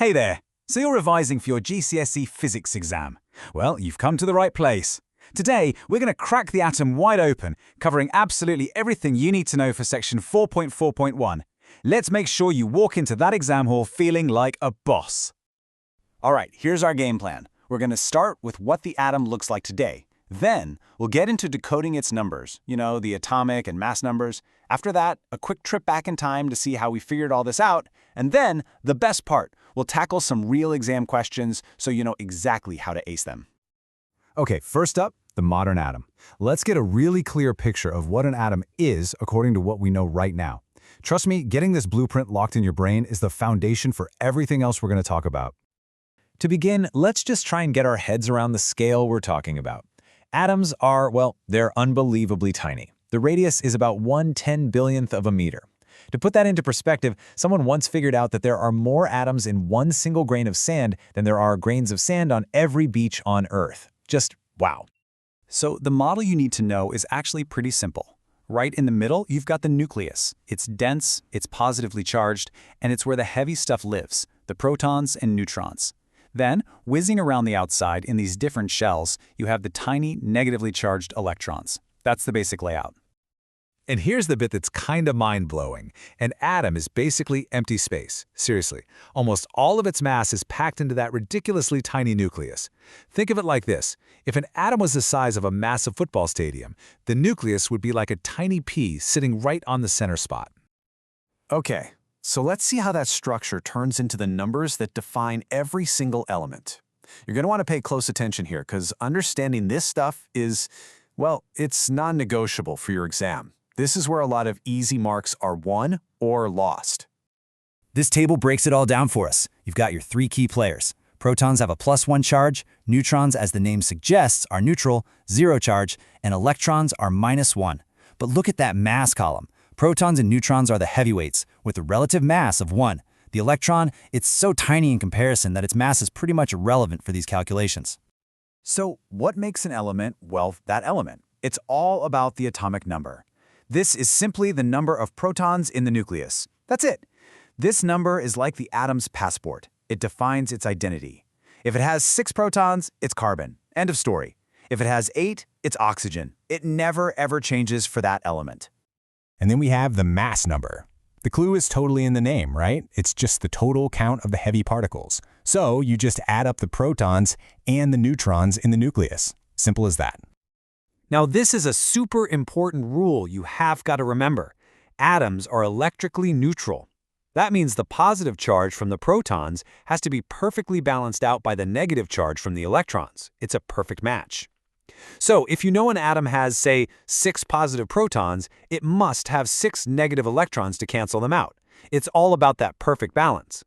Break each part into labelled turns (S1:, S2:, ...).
S1: Hey there! So you're revising for your GCSE Physics exam. Well, you've come to the right place. Today, we're going to crack the atom wide open, covering absolutely everything you need to know for section 4.4.1. Let's make sure you walk into that exam hall feeling like a boss. All right, here's our game plan. We're going to start with what the atom looks like today. Then, we'll get into decoding its numbers, the atomic and mass numbers. After that, a quick trip back in time to see how we figured all this out. And then, the best part, we'll tackle some real exam questions so you know exactly how to ace them.
S2: Okay, first up, the modern atom. Let's get a really clear picture of what an atom is according to what we know right now. Trust me, getting this blueprint locked in your brain is the foundation for everything else we're going to talk about.
S3: To begin, let's just try and get our heads around the scale we're talking about. Atoms are, well, they're unbelievably tiny. The radius is about 1/10,000,000th of a meter. To put that into perspective, someone once figured out that there are more atoms in one single grain of sand than there are grains of sand on every beach on Earth. Just wow.
S1: So the model you need to know is actually pretty simple. Right in the middle, you've got the nucleus. It's dense, it's positively charged, and it's where the heavy stuff lives, the protons and neutrons. Then, whizzing around the outside in these different shells, you have the tiny, negatively charged electrons. That's the basic layout.
S2: And here's the bit that's kinda mind-blowing. An atom is basically empty space. Seriously, almost all of its mass is packed into that ridiculously tiny nucleus. Think of it like this. If an atom was the size of a massive football stadium, the nucleus would be like a tiny pea sitting right on the center spot.
S4: Okay, so let's see how that structure turns into the numbers that define every single element. You're going to want to pay close attention here because understanding this stuff is, well, it's non-negotiable for your exam. This is where a lot of easy marks are won or lost.
S5: This table breaks it all down for us. You've got your three key players. Protons have a +1 charge, neutrons, as the name suggests, are neutral, 0 charge, and electrons are -1. But look at that mass column. Protons and neutrons are the heavyweights, with a relative mass of 1. The electron, it's so tiny in comparison that its mass is pretty much irrelevant for these calculations.
S1: So what makes an element, well, that element? It's all about the atomic number. This is simply the number of protons in the nucleus. That's it. This number is like the atom's passport. It defines its identity. If it has 6 protons, it's carbon. End of story. If it has 8, it's oxygen. It never ever changes for that element.
S6: And then we have the mass number. The clue is totally in the name, right? It's just the total count of the heavy particles. So you just add up the protons and the neutrons in the nucleus. Simple as that.
S3: Now, this is a super important rule you have got to remember. Atoms are electrically neutral. That means the positive charge from the protons has to be perfectly balanced out by the negative charge from the electrons. It's a perfect match. So, if you know an atom has, say, 6 positive protons, it must have 6 negative electrons to cancel them out. It's all about that perfect balance.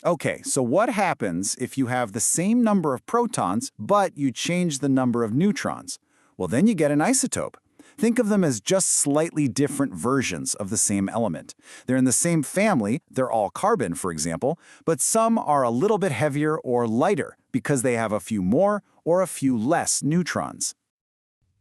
S1: Okay, so what happens if you have the same number of protons, but you change the number of neutrons? Well, then you get an isotope. Think of them as just slightly different versions of the same element. They're in the same family, they're all carbon, for example, but some are a little bit heavier or lighter because they have a few more or a few less neutrons.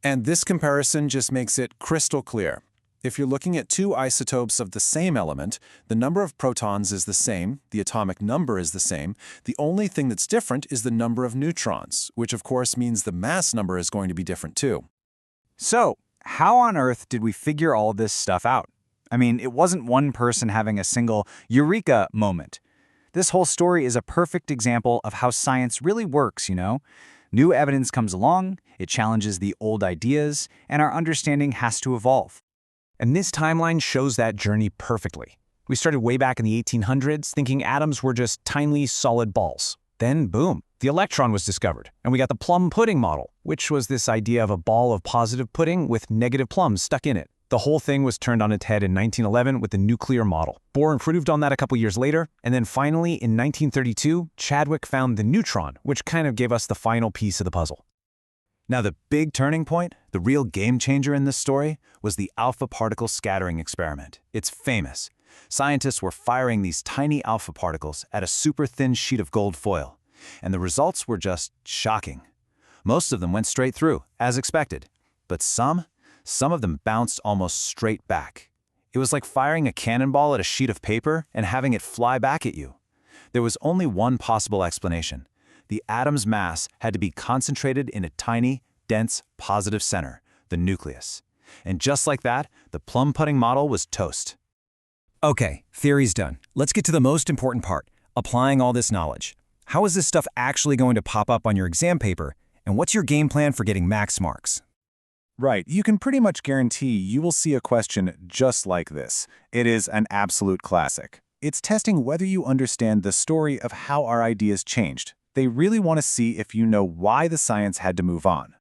S4: And this comparison just makes it crystal clear. If you're looking at 2 isotopes of the same element, the number of protons is the same, the atomic number is the same. The only thing that's different is the number of neutrons, which of course means the mass number is going to be different too.
S1: So, how on earth did we figure all this stuff out? I mean, it wasn't one person having a single eureka moment. This whole story is a perfect example of how science really works, New evidence comes along, it challenges the old ideas, and our understanding has to evolve.
S3: And this timeline shows that journey perfectly. We started way back in the 1800s thinking atoms were just tiny, solid balls. Then, boom, the electron was discovered, and we got the plum pudding model, which was this idea of a ball of positive pudding with negative plums stuck in it. The whole thing was turned on its head in 1911 with the nuclear model. Bohr improved on that a couple years later, and then finally, in 1932, Chadwick found the neutron, which kind of gave us the final piece of the puzzle.
S1: Now, the big turning point, the real game changer in this story, was the alpha particle scattering experiment. It's famous. Scientists were firing these tiny alpha particles at a super thin sheet of gold foil, and the results were just shocking. Most of them went straight through, as expected, but some of them bounced almost straight back. It was like firing a cannonball at a sheet of paper and having it fly back at you. There was only one possible explanation. The atom's mass had to be concentrated in a tiny, dense, positive center, the nucleus. And just like that, the plum pudding model was toast.
S5: Okay, theory's done. Let's get to the most important part, applying all this knowledge. How is this stuff actually going to pop up on your exam paper, and what's your game plan for getting max marks?
S4: Right, you can pretty much guarantee you will see a question just like this. It is an absolute classic. It's testing whether you understand the story of how our ideas changed. They really want to see if you know why the science had to move on.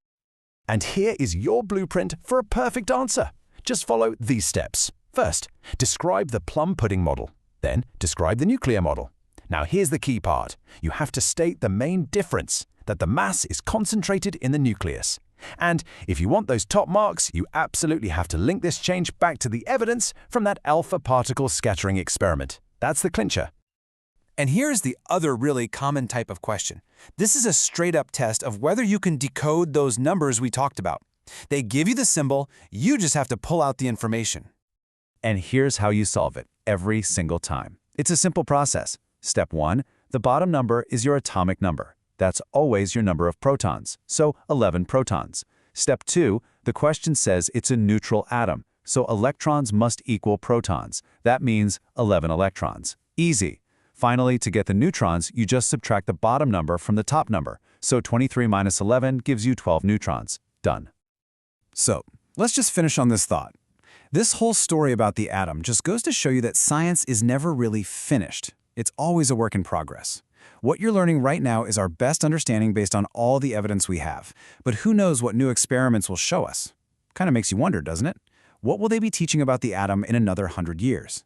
S7: And here is your blueprint for a perfect answer. Just follow these steps. First, describe the plum pudding model. Then, describe the nuclear model. Now here's the key part. You have to state the main difference, that the mass is concentrated in the nucleus. And if you want those top marks, you absolutely have to link this change back to the evidence from that alpha particle scattering experiment. That's the clincher.
S8: And here's the other really common type of question. This is a straight-up test of whether you can decode those numbers we talked about. They give you the symbol, you just have to pull out the information.
S1: And here's how you solve it every single time. It's a simple process. Step 1, the bottom number is your atomic number. That's always your number of protons, so 11 protons. Step 2, the question says it's a neutral atom, so electrons must equal protons. That means 11 electrons. Easy. Finally, to get the neutrons, you just subtract the bottom number from the top number, so 23 minus 11 gives you 12 neutrons. Done.
S2: So, let's just finish on this thought. This whole story about the atom just goes to show you that science is never really finished. It's always a work in progress. What you're learning right now is our best understanding based on all the evidence we have. But who knows what new experiments will show us? Kind of makes you wonder, doesn't it? What will they be teaching about the atom in another 100 years?